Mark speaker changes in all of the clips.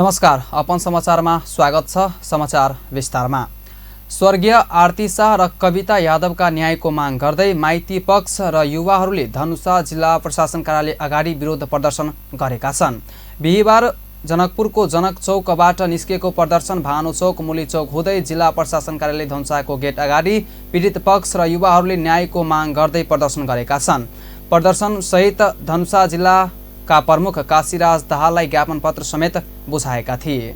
Speaker 1: नमस्कार, अपन समाचारमा स्वागत छ। समाचार विस्तारमा। स्वर्गीय आरती शाह र कविता यादवका न्यायको माग गर्दै माइती पक्ष र युवाहरूले धनुषा जिल्ला प्रशासन कार्यालय अगाडि विरोध प्रदर्शन गरेका छन्। बिहिबार जनकपुरको जनक चौकबाट निस्केको प्रदर्शन भानु चौक, मुली चौक हुँदै जिल्ला प्रशासन कार्यालय धनुषाको गेट अगाडि पीडित पक्ष र युवाहरूले न्यायको माग गर्दै प्रदर्शन गरेका छन्। प्रदर्शन सहित धनुषा जिल्लाका प्रमुख काशीराज दाहाललाई ज्ञापन पत्र समेत बुझाएका थिए।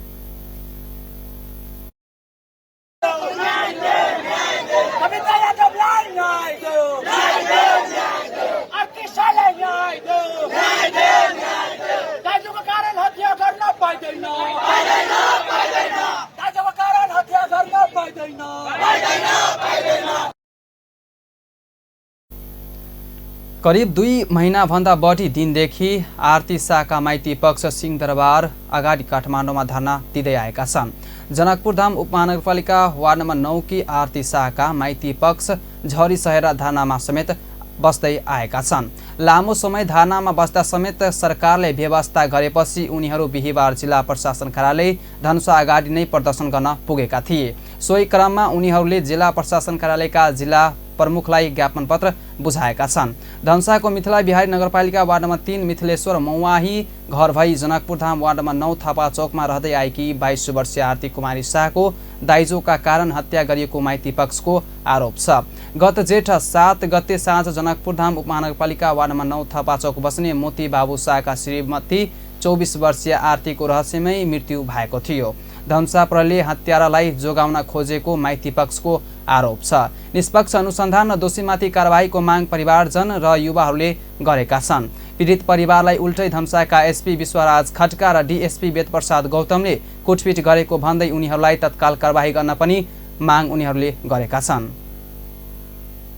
Speaker 1: करिब 2 महिनाभन्दा बढी दिनदेखि आरती शाहका माइती पक्ष सिंहदरबार अगाडि काठमाडौँमा धरना दिँदै आएका छन्। जनकपुरधाम उपमहानगरपालिका वार्ड नम्बर 9 की आरती शाहका माइती पक्ष झरी सहेर धरनामा समेत बस्दै आएका छन्। लामो समय धरनामा बस्दा समेत सरकारले व्यवस्था गरेपछि उनीहरू बिहिबार जिल्ला प्रशासन कार्यालय धनुषा अगाडि नै प्रदर्शन गर्न पुगेका थिए। सोही क्रममा उनीहरूले जिल्ला प्रशासन कार्यालयका जिल्ला प्रमुखलाई ज्ञापन पत्र बुझाएका छन्। धनुषाको मिथिला बिहारी नगरपालिका वार्ड नम्बर 3 मिथिलेश्वर मौवाही घर भई जनकपुरधाम वार्ड नम्बर 9 थापा चौकमा रहँदै आएकी 22 वर्षीय आरती कुमारी शाहको दाइजोका कारण हत्या गरिएको माइती पक्षको आरोप छ। गत जेठ 7 गते साँझ जनकपुरधाम उपमहानगरपालिका वार्ड नम्बर 9 थापा चौक बस्ने मोती बाबु शाहका श्रीमती 24 वर्षीय आरतीको रहस्यमय मृत्यु भएको थियो। धनुषा प्रहरीले हत्यारालाई जोगाउन खोजेको माइती पक्षको आरोप छ। निष्पक्ष अनुसन्धान र दोषीमाथि कारबाहीको माग परिवारजन र युवाहरूले गरेका छन्। पीडित परिवारलाई उल्टै धनुषाका एसपी विश्वराज खड्का र डीएसपी वेदप्रसाद गौतमले कुटपिट गरेको भन्दै उनीहरूलाई तत्काल कारबाही गर्न पनि माग उनीहरूले गरेका छन्।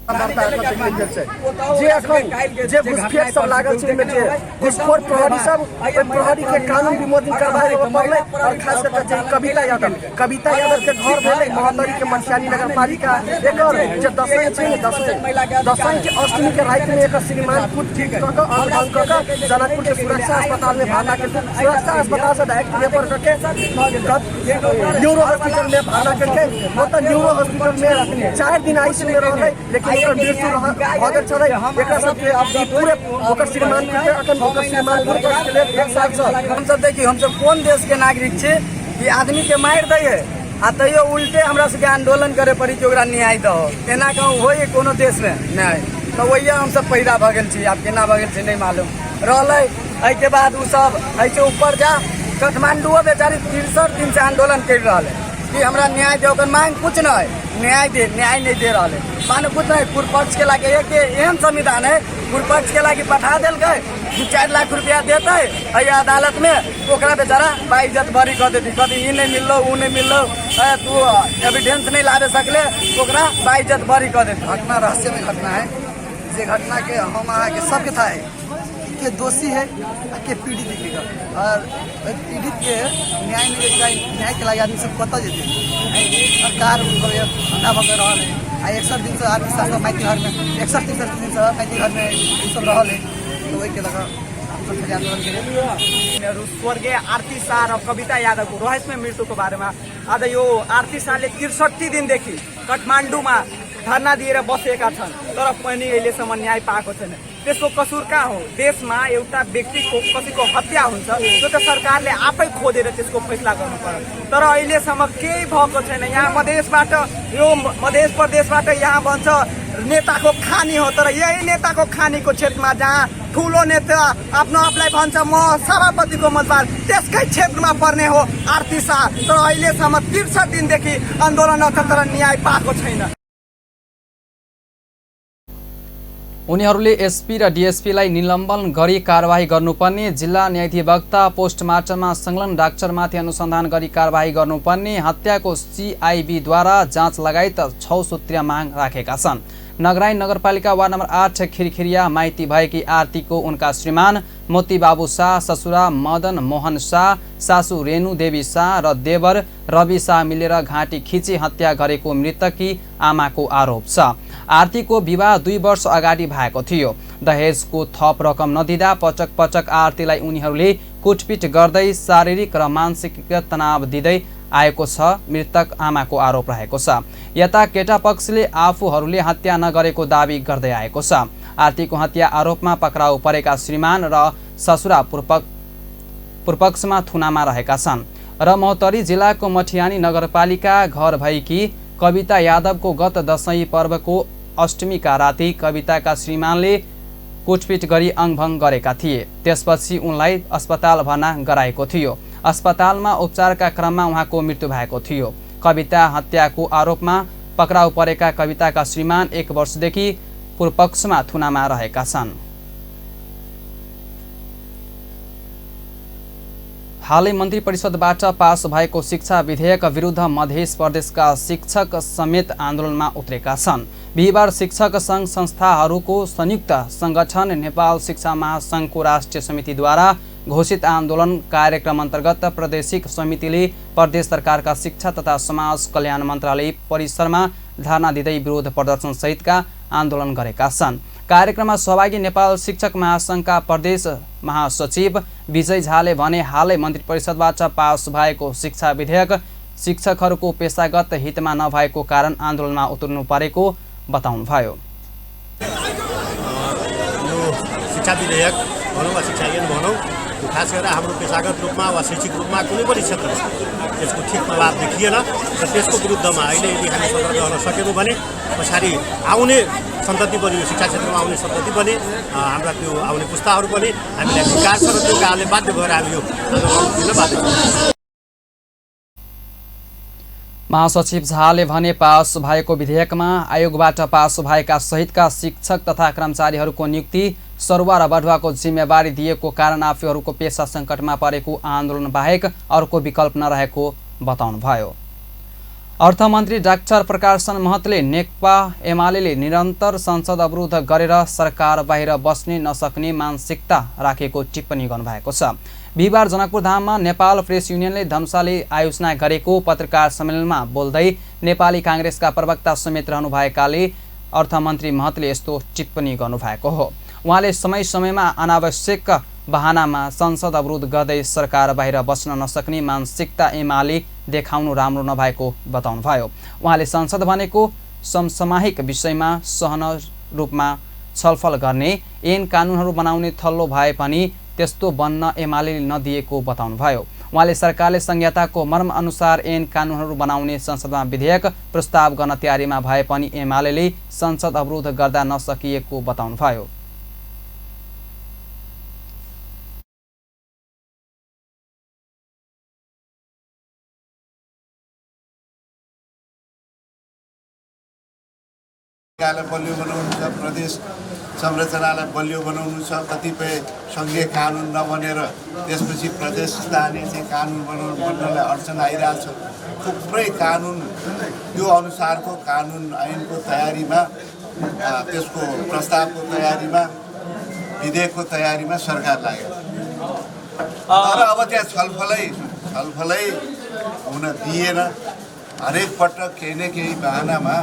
Speaker 2: जे घुसपैठ सब लागल छै में जे घुसखोर प्रहरी सब प्रहरी के कानून विमोचन करवाए के पड़ले और खास करके जे कविता यादव के घर भेले महतरी के मनसियानी नगरपालिका एकर जे दसैं छै दसैं के अष्टमी के रात में एकर श्रीमान कुट ठीक क अनभंग क जनकपुर के सुरक्षा अस्पताल में भाना के सुरक्षा अस्पताल से डायरेक्ट रेफर करके न्यूरो हॉस्पिटल में भाना करके मतलब न्यूरो हॉस्पिटल में 4 दिन आईसीयू में रहले, लेकिन मृत्यु अगर चले एकरा सबके अब पूरे ओकर श्रीमान के अखन ओकर श्रीमान के लिए 1 साल से हम सब देखिए हम सब कोन देश के नागरिक छे कि आदमी के मार दे है आ तैयो उल्टे हमरा सबके आंदोलन करे पड़ी कि ओकरा न्याय दो। एना कहूँ होय कोनो देश में न्याय तो वही हम सब पैदा भ गेल छी। आब केना भ गेल छै नहीं मालूम रहले। एहि के बाद उ सब ऐसे ऊपर जा काठमांडू बेचारी 63 दिन से आंदोलन कर रहा है कि हमरा न्याय दे। ओकर मांग कुछ न है, न्याय नहीं दे रहा है। माने कुछ नहीं, पूर्व पक्ष के लागे एक एहन संविधान है पूर्व पक्ष के लागे पठा दिल गए 2-4 लाख रुपया देते है अदालत में, ओकरा बेचारा बाइज्जत बरी कर देती, कभी ई नहीं मिललो ऊ नहीं मिललो तू एविडेंस नहीं लावे सकले, ओकरा बाइज्जत बरी कर देती। घटना रहस्यमय घटना है। जे घटना के हम अहाँ के सबके था है के दोषी है के पीड़ित है और पीड़ित के न्याय के लिए आदमी सब कत जेते सरकार ना भग रहा है। 61 दिन से आदमी सब माइती घर में 61 दिन से माइती घर में सब रहा है। तो वही के लगा
Speaker 3: स्वर्गीय आरती शाह र कविता यादवको रहस्यमय मृत्युको बारेमा आज यो आरती शाहले 63 दिनदेखि काठमाडौँमा धरना दिएर बसेका छन्, तर पनि अहिलेसम्म न्याय पाएको छैन। त्यसको कसुर कहाँ हो? देशमा एउटा व्यक्तिको कसैको हत्या हुन्छ त्यो त सरकारले आफै खोजेर त्यसको फैसला गर्नु पर्यो, तर अहिलेसम्म केही भएको छैन। यहाँ मधेसबाट यो मध्य प्रदेशबाट यहाँ भन्छ नेताको खानी हो, तर यही नेताको खानीको क्षेत्रमा जहाँ ठुलो नेता आफ्नो आफूलाई भन्छ म सभापतिको उम्मेदवार त्यसकै क्षेत्रमा पर्ने हो आरती शाह, तर अहिलेसम्म 63 दिनदेखि आन्दोलन छ तर न्याय पाएको छैन।
Speaker 1: उनीहरूले एसपी र डीएसपीलाई निलम्बन गरी कारबाही गर्नुपर्ने, जिल्ला न्यायाधिवक्ता पोस्टमार्टममा संलग्न डाक्टरमाथि अनुसन्धान गरी कारबाही गर्नुपर्ने, हत्याको सीआईबीद्वारा जाँच लगायत 6 सूत्रीय माग राखेका छन्। नगराइन नगरपालिका वार्ड नम्बर 8 खिरखिरिया माइती भएकी आरतीको उनका श्रीमान मोती बाबु शाह, ससुरा मदन मोहन शाह, सासू रेणु देवी शाह र देवर रवि शाह मिलेर घाँटी खिची हत्या गरेको मृतकी आमाको आरोप छ। आरतीको विवाह 2 वर्ष अगाडि भएको थियो। दहेजको थप रकम नदिँदा पटक पटक आरतीलाई उनीहरूले कुटपिट गर्दै शारीरिक र मानसिक तनाव दिँदै आएको छ मृतक आमाको आरोप रहेको छ। यता केटा पक्षले आफूहरूले हत्या नगरेको दावी गर्दै आएको छ। आरतीको हत्या आरोपमा पक्राउ परेका श्रीमान र ससुरा पूर्वपक्षमा थुनामा रहेका छन् र महोत्तरी जिल्लाको मठियानी नगरपालिका घर भएकी कविता यादवको गत दशैं पर्वको अष्टमीका राति कविताका श्रीमानले कुटपिट गरी अङभङ गरेका थिए। त्यसपछि उनलाई अस्पताल भर्ना गराएको थियो। अस्पतालमा उपचारका क्रममा उहाँको मृत्यु भएको थियो। कविता हत्याको आरोपमा पक्राउ परेका कविताका श्रीमान 1 वर्षदेखि पूर्वपक्षमा थुनामा रहेका छन्। हालै मन्त्री परिषदबाट पास भएको शिक्षा विधेयक विरुद्ध मध्य प्रदेशका शिक्षक समेत आन्दोलनमा उत्रेका छन्। बिहिबार शिक्षक सङ्घ संस्थाहरूको संयुक्त सङ्गठन नेपाल शिक्षा महासङ्घको राष्ट्रिय समितिद्वारा घोषित आन्दोलन कार्यक्रम अन्तर्गत प्रादेशिक समितिले प्रदेश सरकारका शिक्षा तथा समाज कल्याण मन्त्रालय परिसरमा धरना दिँदै विरोध प्रदर्शन सहितका आन्दोलन गरेका छन्। कार्यक्रममा सहभागी नेपाल शिक्षक महासङ्घका प्रदेश महासचिव विजय झाले भने हालै मन्त्री परिषदबाट पास भएको शिक्षा विधेयक शिक्षकहरूको पेशागत हितमा नभएको कारण आन्दोलनमा उत्रनु परेको बताउनुभयो।
Speaker 4: शिक्षा विधेयक भनौँ वा शिक्षा ऐन भनौँ, खास गरेर हाम्रो पेशागत रूपमा वा शैक्षिक रूपमा कुनै पनि क्षेत्रमा त्यसको ठिक प्रभाव देखिएन र त्यसको विरुद्धमा अहिले यदि हामी सतर्क गर्न सकेनौँ भने पछाडि आउने सन्तति पनि शिक्षा क्षेत्रमा आउने सन्तति पनि हाम्रा त्यो आउने पुस्ताहरू पनि हामीलाई विकास र त्यो कारणले बाध्य भएर हामी यो आन्दोलन दिन बाध्य छौँ।
Speaker 1: महासचिव झाले भने पास भएको विधेयकमा आयोगबाट पास भएका सहितका शिक्षक तथा कर्मचारीहरूको नियुक्ति सरुवा र बढुवाको जिम्मेवारी दिएको कारण आफूहरूको पेसा सङ्कटमा परेको आन्दोलन बाहेक अर्को विकल्प नरहेको बताउनुभयो। अर्थमन्त्री डाक्टर प्रकाशन महतले नेकपा एमाले निरन्तर संसद अवरोध गरेर सरकार बाहिर बस्ने नसक्ने मानसिकता राखेको टिप्पणी गर्नुभएको छ। बिहिबार जनकपुरधाममा नेपाल प्रेस युनियनले धनुषाले आयोजना गरेको पत्रकार सम्मेलनमा बोल्दै नेपाली काङ्ग्रेसका प्रवक्ता समेत रहनुभएकाले अर्थमन्त्री महतले यस्तो टिप्पणी गर्नुभएको हो। उहाँले समय समयमा अनावश्यक बहानामा संसद अवरोध गर्दै सरकार बाहिर बस्न नसक्ने मानसिकता एमाले देखाउनु राम्रो नभएको बताउनुभयो। उहाँले संसद भनेको समसामयिक विषयमा सहन रूपमा छलफल गर्ने ऐन कानुनहरू बनाउने थल्लो भए पनि त्यस्तो बन्न एमाले नदिएको बताउनुभयो। उहाँले सरकारले संहिताको मर्म अनुसार ऐन कानुनहरू बनाउने संसदमा विधेयक प्रस्ताव गर्न तयारीमा भए पनि एमाले संसद अवरोध गर्दा नसकिएको बताउनुभयो।
Speaker 5: बलियो बनाउनु छ, प्रदेश संरचनालाई बलियो बनाउनु छ, कतिपय सङ्घीय कानुन नबनेर त्यसपछि प्रदेश स्थानीय चाहिँ कानुन बन्नलाई अडचन आइरहेछ। थुप्रै कानुन त्यो अनुसारको कानुन ऐनको तयारीमा, त्यसको प्रस्तावको तयारीमा, विधेयकको तयारीमा सरकार लाग्यो। तर अब त्यहाँ छलफलै हुन दिएन। हरेक पटक केही न केही बहानामा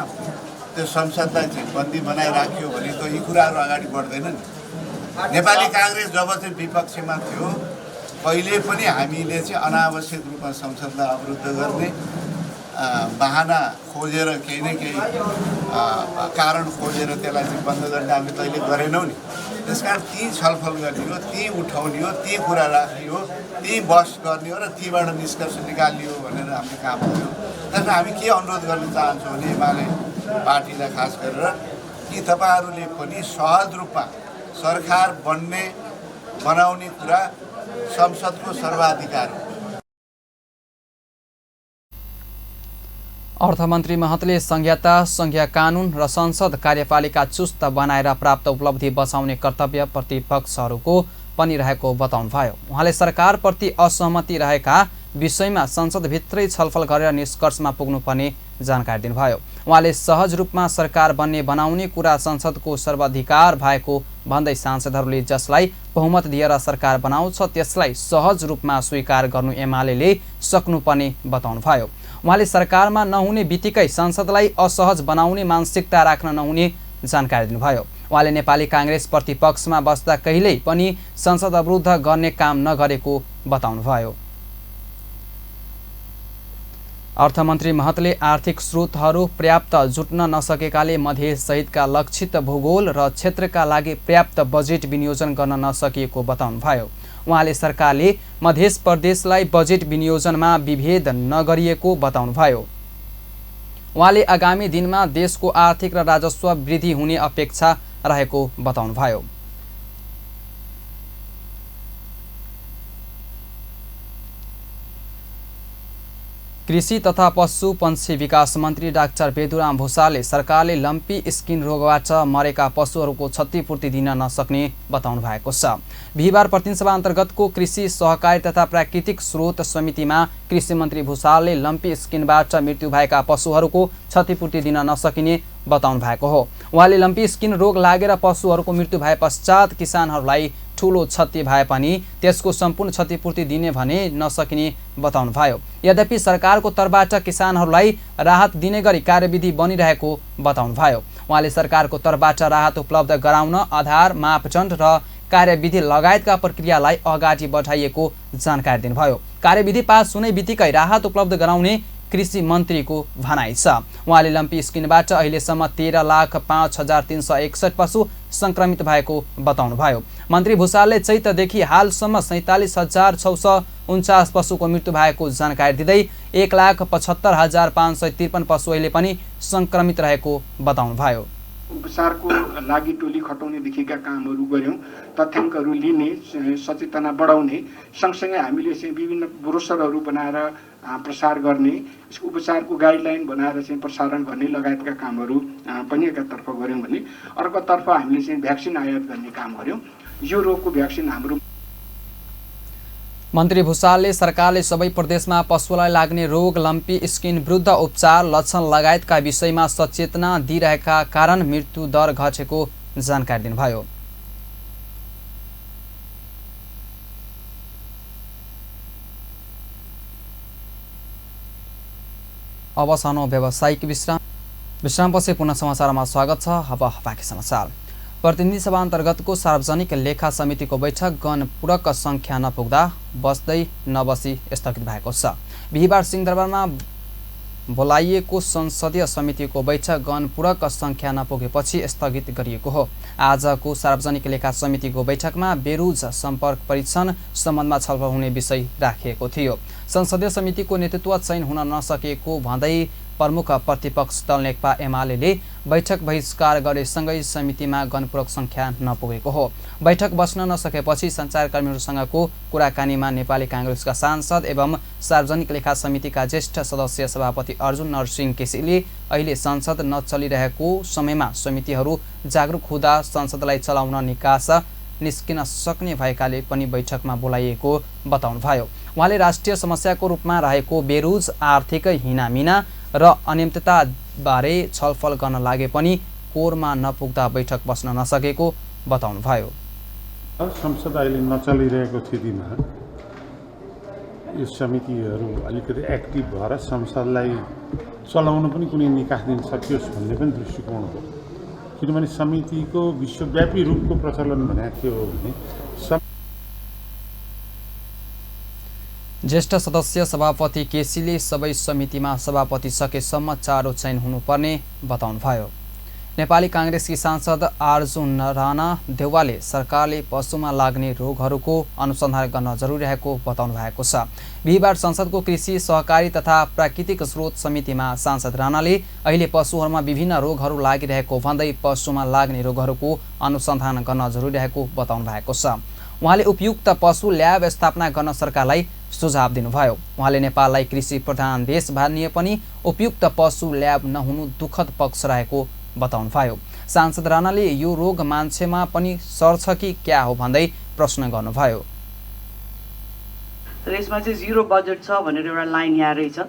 Speaker 5: त्यो संसदलाई चाहिँ बन्दी बनाइराख्यो भने त यी कुराहरू अगाडि बढ्दैनन्। नेपाली काङ्ग्रेस जब चाहिँ विपक्षमा थियो कहिले पनि हामीले चाहिँ अनावश्यक रूपमा संसदलाई अवरुद्ध गर्ने बहाना खोजेर केही न केही कारण खोजेर त्यसलाई चाहिँ बन्द गर्ने हामीले कहिले गरेनौँ नि। त्यसकारण ती छलफल गर्ने हो, ती उठाउने हो, ती कुरा राख्ने हो, ती बहस गर्ने हो र तीबाट निष्कर्ष निकाल्ने हो भनेर हामीले काम गर्यौँ। त्यसमा हामी के अनुरोध गर्न चाहन्छौँ भने एमाले पार्टीलाई खास गरेर कि तपाईँहरूले पनि सहज रूपमा सरकार बनाउने कुरा संसदको सर्वाधिकार हो।
Speaker 1: अर्थमन्त्री महतले संहिता, संघीय कानुन र संसद कार्यपालिका चुस्त बनाएर प्राप्त उपलब्धि बचाउने कर्तव्य प्रतिपक्षहरूको पनि रहेको बताउनुभयो। उहाँले सरकारप्रति असहमति रहेका विषयमा संसदभित्रै छलफल गरेर निष्कर्षमा पुग्नुपर्ने जानकारी दिनुभयो। उहाँले सहज रूपमा सरकार बनाउने कुरा संसदको सर्वाधिकार भएको भन्दै सांसदहरूले जसलाई बहुमत दिएर सरकार बनाउँछ त्यसलाई सहज रूपमा स्वीकार गर्नु एमाले सक्नुपर्ने बताउनुभयो। उहाँले सरकारमा नहुने बित्तिकै संसदलाई असहज बनाउने मानसिकता राख्न नहुने जानकारी दिनुभयो। उहाँले नेपाली काङ्ग्रेस प्रतिपक्षमा बस्दा कहिल्यै पनि संसद अवरुद्ध गर्ने काम नगरेको बताउनुभयो। अर्थमन्त्री महतले आर्थिक स्रोतहरू पर्याप्त जुट्न नसकेकाले मधेस सहितका लक्षित भूगोल र क्षेत्रका लागि पर्याप्त बजेट विनियोजन गर्न नसकिएको बताउनुभयो। उहाँले सरकारले मधेस प्रदेशलाई बजेट विनियोजनमा विभेद नगरिएको बताउनुभयो। उहाँले आगामी दिनमा देशको आर्थिक र राजस्व वृद्धि हुने अपेक्षा रहेको बताउनुभयो। कृषि तथा पशुपन्छी विकास मन्त्री डाक्टर बेदुराम भुसालले सरकारले लम्पी स्किन रोगबाट मरेका पशुहरूको क्षतिपूर्ति दिन नसक्ने बताउनु भएको छ। बिहिबार प्रतिनिधिसभा अन्तर्गतको कृषि सहकारी तथा प्राकृतिक स्रोत समितिमा कृषि मन्त्री भुसालले लम्पी स्किनबाट मृत्यु भएका पशुहरूको क्षतिपूर्ति दिन नसकिने बताउनु भएको हो। उहाँले लम्पी स्किन रोग लागेर पशुहरूको मृत्यु भए पश्चात किसानहरूलाई ठूलो क्षति भए पनि त्यसको सम्पूर्ण क्षतिपूर्ति दिने भने नसकिने बताउनुभयो। यद्यपि सरकारको तर्फबाट किसानहरूलाई राहत दिने गरी कार्यविधि बनिरहेको बताउनुभयो। उहाँले सरकारको तर्फबाट राहत उपलब्ध गराउन आधार मापदण्ड र कार्यविधि लगायतका प्रक्रियालाई अगाडि बढाइएको जानकारी दिनुभयो। कार्यविधि पास हुने बित्तिकै राहत उपलब्ध गराउने कृषि मन्त्रीको भनाइ छ। उहाँले लम्पी स्किनबाट अहिलेसम्म 13,05,361 पशु संक्रमित भएको बताउनुभयो। मन्त्री भुसालले चैतदेखि हालसम्म 47,649 पशुको मृत्यु भएको जानकारी दिँदै 1,75,553 पशु अहिले पनि संक्रमित रहेको बताउनुभयो।
Speaker 6: उपचारको लागि टोली खटाउनेदेखिका कामहरू गऱ्यौँ। तथ्याङ्कहरू लिने, सचेतना बढाउने, सँगसँगै हामीले चाहिँ विभिन्न ब्रोसरहरू बनाएर प्रसार गर्ने, उपचारको गाइडलाइन बनाएर चाहिँ प्रसारण गर्ने लगायतका कामहरू पनि एकातर्फ गऱ्यौँ भने अर्कोतर्फ हामीले चाहिँ भ्याक्सिन आयात गर्ने काम गऱ्यौँ। यो रोगको भ्याक्सिन हाम्रो
Speaker 1: मन्त्री भुसालले सरकारले सबै प्रदेशमा पशुलाई लाग्ने रोग लम्पी स्किन विरुद्ध उपचार, लक्षण लगायतका विषयमा सचेतना दिइरहेका कारण मृत्यु दर घटेको जानकारी दिनुभयो। अब सानो व्यावसायिक विश्रामपछि पुनः समाचारमा स्वागत छ। अब बाँकी समाचार। प्रतिनिधि सभा अन्तर्गतको सार्वजनिक लेखा समितिको बैठक गणपूरक संख्या नपुग्दा बस्दै नबसी स्थगित भएको छ। बिहिबार सिंहदरबारमा बोलाइएको संसदीय समितिको बैठक गणपूरक संख्या नपुगेपछि स्थगित गरिएको हो। आजको सार्वजनिक लेखा समितिको बैठकमा बेरुज सम्पर्क परीक्षण सम्बन्धमा छलफल हुने विषय राखिएको थियो। संसदीय समितिको नेतृत्व चयन हुन नसकेको भन्दै प्रमुख प्रतिपक्ष दल नेकपा एमाले बैठक बहिष्कार गरेसँगै समितिमा गणपूरक संख्या नपुगेको हो। बैठक बस्न नसकेपछि सञ्चारकर्मीहरूसँगको कुराकानीमा नेपाली काङ्ग्रेसका सांसद एवं सार्वजनिक लेखा समितिका ज्येष्ठ सदस्य सभापति अर्जुन नरसिंह केसीले अहिले संसद नचलिरहेको समयमा समितिहरू जागरुक हुँदा संसदलाई चलाउन निस्किन सक्ने भएकाले पनि बैठकमा बोलाइएको बताउनुभयो। उहाँले राष्ट्रिय समस्याको रूपमा रहेको बेरुज, आर्थिक हिनामिना र अनियमितता बारे छलफल गर्न लागे पनि कोरमा नपुग्दा बैठक बस्न नसकेको बताउनुभयो।
Speaker 7: संसद अहिले नचलिरहेको स्थितिमा यो समितिहरू अलिकति एक्टिभ भएर संसदलाई चलाउन पनि कुनै निकास दिन सकियोस् भन्ने पनि दृष्टिकोण हो। किनभने समितिको विश्वव्यापी रूपको प्रचलन भनेको के हो भने
Speaker 1: ज्येष्ठ सदस्य सभापति केसीले सबै समितिमा सभापति सकेसम्म चारो चयन हुनुपर्ने बताउनुभयो। नेपाली काङ्ग्रेसकी सांसद अर्जुन राणा देउवाले सरकारले पशुमा लाग्ने रोगहरूको अनुसन्धान गर्न जरुरी रहेको बताउनु भएको छ। बिहिबार संसदको कृषि सहकारी तथा प्राकृतिक स्रोत समितिमा सांसद राणाले अहिले पशुहरूमा विभिन्न रोगहरू लागिरहेको भन्दै पशुमा लाग्ने रोगहरूको अनुसन्धान गर्न जरुरी रहेको बताउनु भएको छ। उहाँले उपयुक्त पशु ल्याब स्थापना गर्न सरकारलाई सुझाव दिनुभयो। उहाँले नेपाललाई कृषि प्रधान देश भनिए पनि उपयुक्त पशु ल्याब नहुनु दुःखद पक्ष रहेको बताउनुभयो। सांसद राणाले यो रोग मान्छेमा पनि सर्छ कि क्या हो भन्दै प्रश्न गर्नुभयो।
Speaker 8: यसमा चाहिँ जिरो बजेट छ भनेर एउटा लाइन यहाँ रहेछ।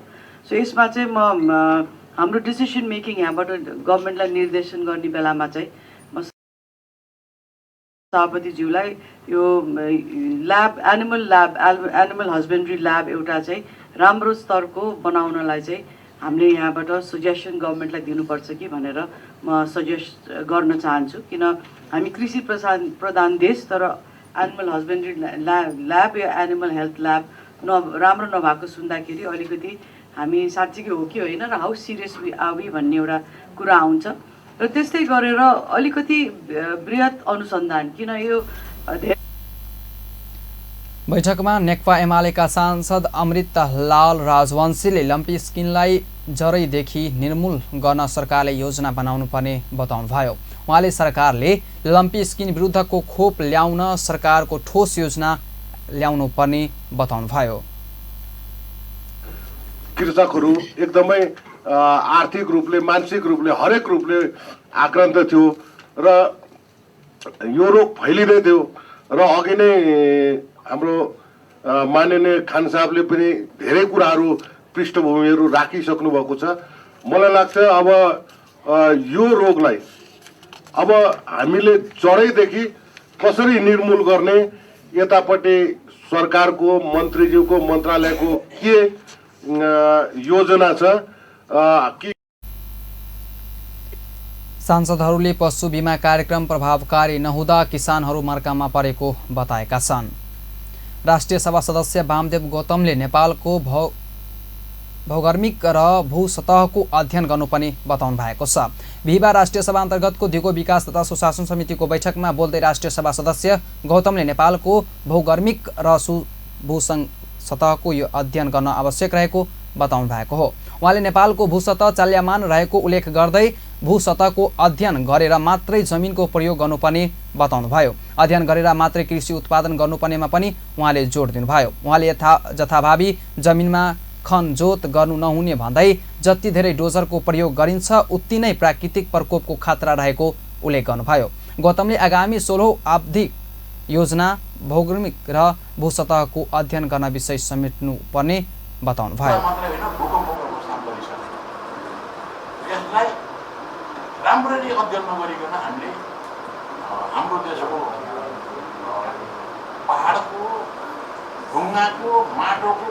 Speaker 8: सो यसमा चाहिँ म हाम्रो डिसिसन मेकिङ यहाँबाट गभर्मेन्टलाई निर्देशन गर्ने बेलामा चाहिँ म सभापतिज्यूलाई यो ल्याब एनिमल हस्बेन्ड्री ल्याब एउटा चाहिँ राम्रो स्तरको बनाउनलाई चाहिँ हामीले यहाँबाट सजेसन गभर्मेन्टलाई दिनुपर्छ कि भनेर म सजेस्ट गर्न चाहन्छु। किन हामी कृषि प्रधान देश, तर एनिमल हस्बेन्ड्री ल्याब या एनिमल हेल्थ ल्याब राम्रो नभएको सुन्दाखेरि अलिकति हामी साँच्चीकै हो कि होइन र हाउ सिरियस आवी भन्ने एउटा कुरा आउँछ र त्यस्तै गरेर अलिकति बृहत अनुसन्धान किन यो
Speaker 1: बैठकमा नेकपा एमालेका सांसद अमृतलाल राजवंशीले लम्पी स्किनलाई जरैदेखि निर्मूल गर्न सरकारले योजना बनाउनु पर्ने बताउनुभयो। उहाँले सरकारले लम्पी स्किन विरुद्धको खोप ल्याउन सरकारको ठोस योजना ल्याउनु पर्ने बताउनुभयो।
Speaker 9: कृषकहरू एकदमै आर्थिक रूपले मानसिक रूपले हरेक रूपले आक्रान्त थियो र यो रोग फैलिँदै थियो र अघि नै हाम्रो माननीय खान साहबले पनि धेरै कुराहरू पृष्ठभूमिहरू राखिसक्नु भएको छ। मलाई लाग्छ अब यो रोगलाई अब हामीले जडैदेखि कसरी निर्मूल गर्ने यतापट्टि सरकारको मन्त्रीज्यूको मन्त्रालयको के योजना छ कि
Speaker 1: सांसदहरूले पशु बीमा कार्यक्रम प्रभावकारी नहुँदा किसानहरू मर्कामा परेको बताएका छन्। राष्ट्रिय सभा सदस्य वामदेव गौतमले नेपालको भौगर्मिक र भूसतहको अध्ययन गर्नुपर्ने बताउनु भएको छ। बिहिबार राष्ट्रिय सभा अन्तर्गतको दिगो विकास तथा सुशासन समितिको बैठकमा बोल्दै राष्ट्रिय सभा सदस्य गौतमले नेपालको भौगर्मिक र भूसतहको यो अध्ययन गर्न आवश्यक रहेको बताउनु भएको हो। उहाँले नेपालको भूसतह चाल्यमान रहेको उल्लेख गर्दै भूसतहको अध्ययन गरेर मात्रै जमिनको प्रयोग गर्नुपर्ने बताउनुभयो। अध्ययन गरेर मात्रै कृषि उत्पादन गर्नुपर्नेमा पनि उहाँले जोड दिनुभयो। उहाँले जथाभावी जमिनमा खनजोत गर्नु नहुने भन्दै जति धेरै डोजरको प्रयोग गरिन्छ उति नै प्राकृतिक प्रकोपको खतरा रहेको उल्लेख गर्नुभयो। गौतमले आगामी 16औं आवधिक योजना भौगोलिक र भूसतहको अध्ययन गर्न विषय समेट्नु पर्ने बताउनुभयो।
Speaker 10: राम्ररी अध्ययन नगरिकन हामीले हाम्रो देशको पहाडको ढुङ्गाको माटोको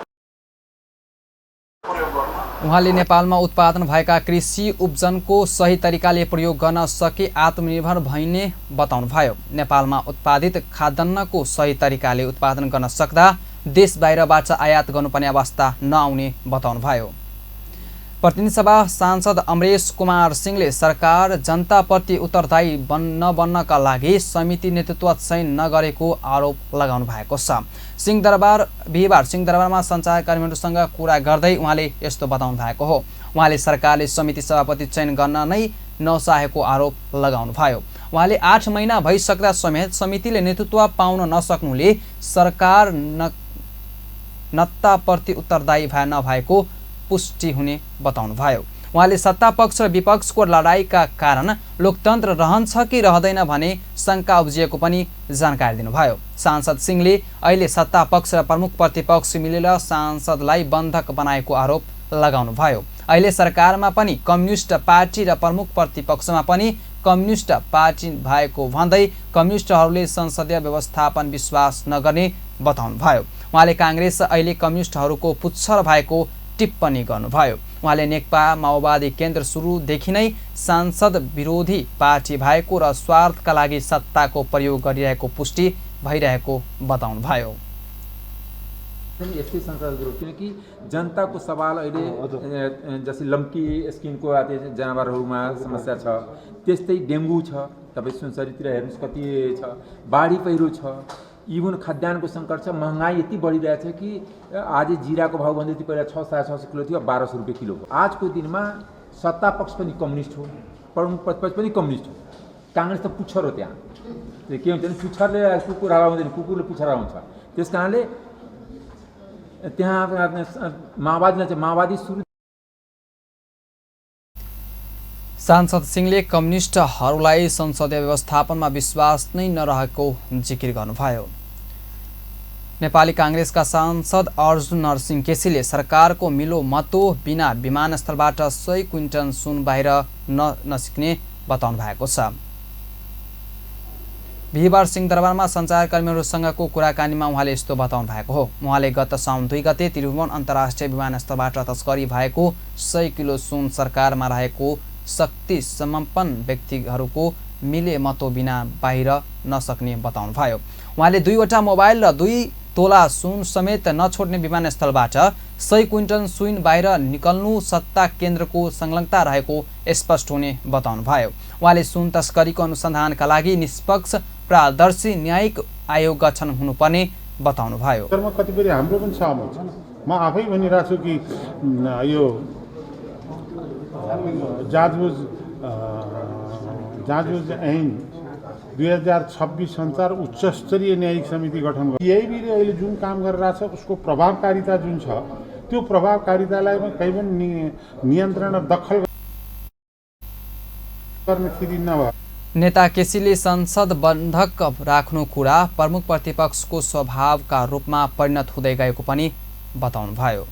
Speaker 10: प्रयोग गर्न
Speaker 1: उहाँले नेपालमा उत्पादन भएका कृषि उब्जनको सही तरिकाले प्रयोग गर्न सके आत्मनिर्भर भइने बताउनुभयो। नेपालमा उत्पादित खाद्यान्नको सही तरिकाले उत्पादन गर्न सक्दा देश बाहिरबाट आयात गर्नुपर्ने अवस्था नआउने बताउनुभयो। प्रतिनिधि सभा सांसद अमरेश कुमार सिंहले सरकार जनताप्रति उत्तरदायी नबन्नका लागि समिति नेतृत्व चयन नगरेको आरोप लगाउनु भएको छ। बिहिबार सिंहदरबारमा सञ्चारकर्मीहरूसँग कुरा गर्दै उहाँले यस्तो बताउनु भएको हो। उहाँले सरकारले समिति सभापति चयन गर्न नै नचाहेको आरोप लगाउनुभयो। उहाँले 8 महिना भइसक्दा समेत समितिले नेतृत्व पाउन नसक्नुले सरकार नत्ताप्रति उत्तरदायी नभएको पुष्टि हुने बताउनुभयो। उहाँले सत्ता पक्ष र विपक्षको लडाईका कारण लोकतन्त्र रहन्छ कि रहँदैन भने शङ्का उब्जिएको पनि जानकारी दिनुभयो। सांसद सिंहले अहिले सत्ता पक्ष र प्रमुख प्रतिपक्ष मिलेर सांसदलाई बन्धक बनाएको आरोप लगाउनुभयो। अहिले सरकारमा पनि कम्युनिस्ट पार्टी र प्रमुख प्रतिपक्षमा पनि कम्युनिस्ट पार्टी भएको भन्दै कम्युनिस्टहरूले संसदीय व्यवस्थापन विश्वास नगर्ने बताउनुभयो। उहाँले काङ्ग्रेस अहिले कम्युनिस्टहरूको पुच्छर भएको टिप्पणी गर्नुभयो। उहाँले नेकपा माओवादी केन्द्र सुरुदेखि नै सांसद विरोधी पार्टी भएको र स्वार्थका लागि सत्ताको प्रयोग गरिरहेको पुष्टि भइरहेको बताउनुभयो।
Speaker 11: यस्तै संसदहरू किनकि जनताको सवाल अहिले जस्तै लम्की स्किनको जनावरहरूमा समस्या छ, त्यस्तै डेङ्गु छ, तपाईँ सुनसरीतिर हेर्नुहोस् कति छ, बाढी पहिरो छ, इभन खाद्यान्नको सङ्कट छ, महँगाई यति बढिरहेछ कि आज जिराको भाउ भन्दै थियो पहिला 600-650 किलो थियो, 1200 रुपियाँ किलो हो। आजको दिनमा सत्ता पक्ष पनि कम्युनिस्ट हो, प्रमुख प्रतिपक्ष पनि कम्युनिस्ट हो, काङ्ग्रेस त पुच्छर हो। त्यहाँ के हुन्छ भने पुच्छरले कुकुर हराउँदैन, कुकुरले पुच्छर हराउँछ। त्यस कारणले त्यहाँ माओवादी सुरु।
Speaker 1: सांसद सिंहले कम्युनिस्टहरूलाई संसदीय व्यवस्थापनमा विश्वास नै नरहेको जिकिर गर्नुभयो। नेपाली काङ्ग्रेसका सांसद अर्जुन नरसिंह केसीले सरकारको मिलो मतो बिना विमानस्थलबाट 100 क्विन्टल सुन बाहिर नसिक्ने बताउनु भएको छ। बिहिबार सिंहदरबारमा सञ्चारकर्मीहरूसँगको कुराकानीमा उहाँले यस्तो बताउनु भएको हो। उहाँले गत साउन 2 गते त्रिभुवन अन्तर्राष्ट्रिय विमानस्थलबाट तस्करी भएको 100 किलो सुन सरकारमा रहेको शक्ति समर्पण व्यक्तिहरूको मिले मतो बिना बाहिर नसक्ने बताउनुभयो। उहाँले 2वटा मोबाइल र 2 तोला सुन समेत नछोड्ने विमानस्थलबाट 100 क्विन्टल सुन बाहिर निकल्नु सत्ता केन्द्रको संलग्नता रहेको स्पष्ट हुने बताउनुभयो। उहाँले सुन तस्करीको अनुसन्धानका लागि निष्पक्ष पारदर्शी न्यायिक आयोग गठन हुनुपर्ने बताउनुभयो।
Speaker 7: कतिपय हाम्रो पनि सहमत छ। म आफै भनिरहेको छु कि यो जाँचबुझ ऐन 2026 अनुसार उच्च स्तरीय न्यायिक समिति गठन गर्नु। यहीले अहिले जुन काम गरिरहेछ उसको प्रभावकारिता जुन छ त्यो प्रभावकारितालाई कहीँ पनि नियन्त्रण दखल गर्न खोजिन्न भयो।
Speaker 1: नेता केसीले संसद बन्धक राख्नु कुरा प्रमुख प्रतिपक्षको स्वभावका रूपमा परिणत हुँदै गएको पनि बताउनुभयो।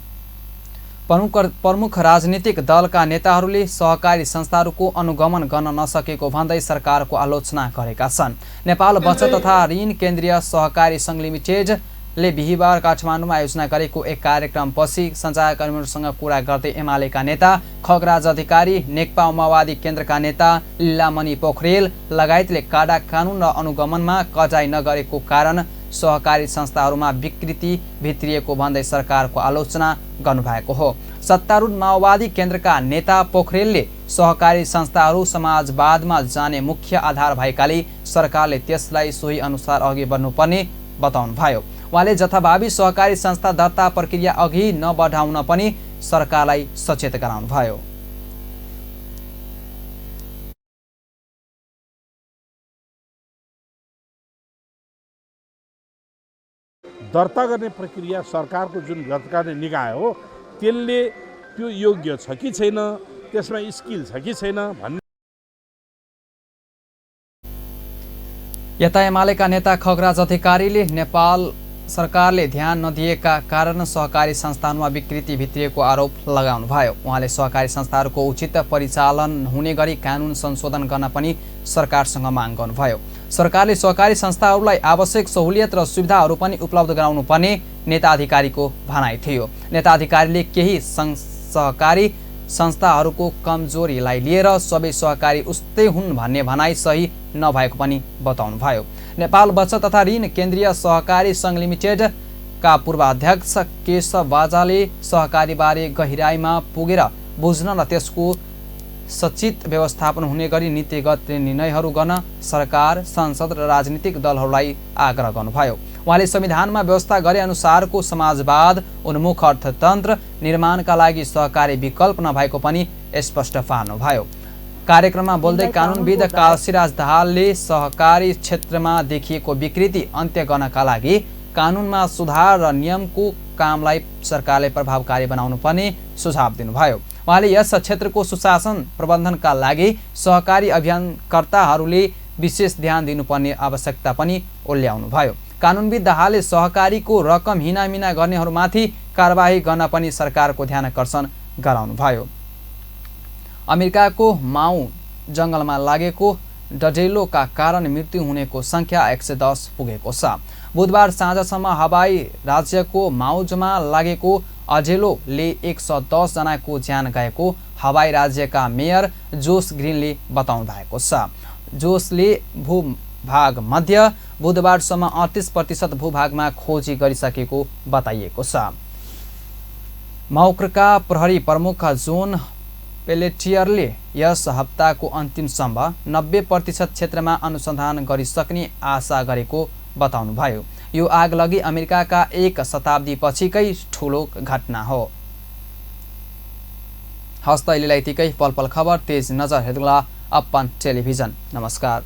Speaker 1: प्रमुख राजनीतिक दलका नेताहरूले सहकारी संस्थाहरूको अनुगमन गर्न नसकेको भन्दै सरकारको आलोचना गरेका छन्। नेपाल बचत तथा ऋण केन्द्रीय सहकारी सङ्घ लिमिटेडले बिहिबार काठमाडौँमा आयोजना गरेको एक कार्यक्रमपछि सञ्चारकर्मीहरूसँग कुरा गर्दै एमालेका नेता खगराज अधिकारी, नेकपा माओवादी केन्द्रका नेता लीलामणि पोखरेल लगायतले काडा कानुन र अनुगमनमा कडाइ नगरेको कारण सहकारी संस्थाहरूमा विकृति भित्रिएको भन्दै सरकारको आलोचना गर्नुभएको हो। सत्तारूढ माओवादी केन्द्रका नेता पोखरेलले सहकारी संस्थाहरू समाजवादमा जाने मुख्य आधार भएकाले सरकारले त्यसलाई सोही अनुसार अघि बढ्नुपर्ने बताउनुभयो। उहाँले जथाभावी सहकारी संस्था दर्ता प्रक्रिया अघि नबढाउन पनि सरकारलाई सचेत गराउनुभयो।
Speaker 7: दर्ता गर्ने प्रक्रिया सरकारको जुन दर्ता निकाय हो त्यसले त्यो योग्य छ कि छैन, त्यसमा स्किल छ कि छैन भन्ने।
Speaker 1: यता एमालेका नेता खगराज अधिकारीले नेपाल सरकारले ध्यान नदिएका कारण सहकारी संस्थानमा विकृति भित्रिएको आरोप लगाउनुभयो। उहाँले सहकारी संस्थाहरूको उचित परिचालन हुने गरी कानुन संशोधन गर्न पनि सरकारसँग माग गर्नुभयो। सरकारले सहकारी संस्थाहरूलाई आवश्यक सहुलियत र सुविधाहरू पनि उपलब्ध गराउनु पर्ने नेता अधिकारीको भनाइ थियो। नेता अधिकारीले केही सहकारी संस्थाहरूको कमजोरीलाई लिएर सबै सहकारी उस्तै हुन् भन्ने भनाइ सही नभएको पनि बताउनुभयो। नेपाल बचत तथा ऋण केन्द्रीय सहकारी सङ्घ लिमिटेडका पूर्व अध्यक्ष केशव बाजाले सहकारीबारे गहिराइमा पुगेर बुझ्न र त्यसको सचित व्यवस्थापन हुने गरी नीतिगत निर्णयहरू गर्न सरकार, संसद र राजनीतिक दलहरूलाई आग्रह गर्नुभयो। उहाँले संविधानमा व्यवस्था गरे अनुसारको समाजवाद उन्मुख अर्थतन्त्र निर्माणका लागि सहकारी विकल्प नभएको पनि स्पष्ट पार्नुभयो। कार्यक्रममा बोल्दै कानुनविद काशीराज दाहालले सहकारी क्षेत्रमा देखिएको विकृति अन्त्य गर्नका लागि कानुनमा सुधार र नियमको कामलाई सरकारले प्रभावकारी बनाउनु पर्ने सुझाव दिनुभयो। उहाँले यस क्षेत्रको सुशासन प्रबन्धनका लागि सहकारी अभियानकर्ताहरूले विशेष ध्यान दिनुपर्ने आवश्यकता पनि उल्ल्याउनुभयो। कानुनविद दाहालले सहकारीको रकम हिनामिना गर्नेहरूमाथि कारबाही गर्न पनि सरकारको ध्यान आकर्षण गराउनुभयो। अमेरिकाको माउ जङ्गलमा लागेको डडेलोका कारण मृत्यु हुनेको सङ्ख्या 110 पुगेको छ। बुधबार साँझसम्म हवाई राज्यको माउजमा लागेको अडेलोले 110 जनाको ज्यान गएको हवाई राज्यका मेयर जोस ग्रिनले बताउनु भएको छ। जोसले भूभाग मध्य बुधबारसम्म 38% भूभागमा खोजी गरिसकेको बताइएको छ। मौक्रका प्रहरी प्रमुख जोन पेलेटियरले यस हप्ताको अन्तिमसम्म 90% क्षेत्रमा अनुसन्धान गरिसक्ने आशा गरेको बताउनुभयो। यो आगलगी अमेरिकाका एक शताब्दी पछिकै ठूलो घटना हो। हस्त अहिलेलाई यतिकै। पल पल खबर तेज नजर हेर्नुला अपन टेलिभिजन। नमस्कार।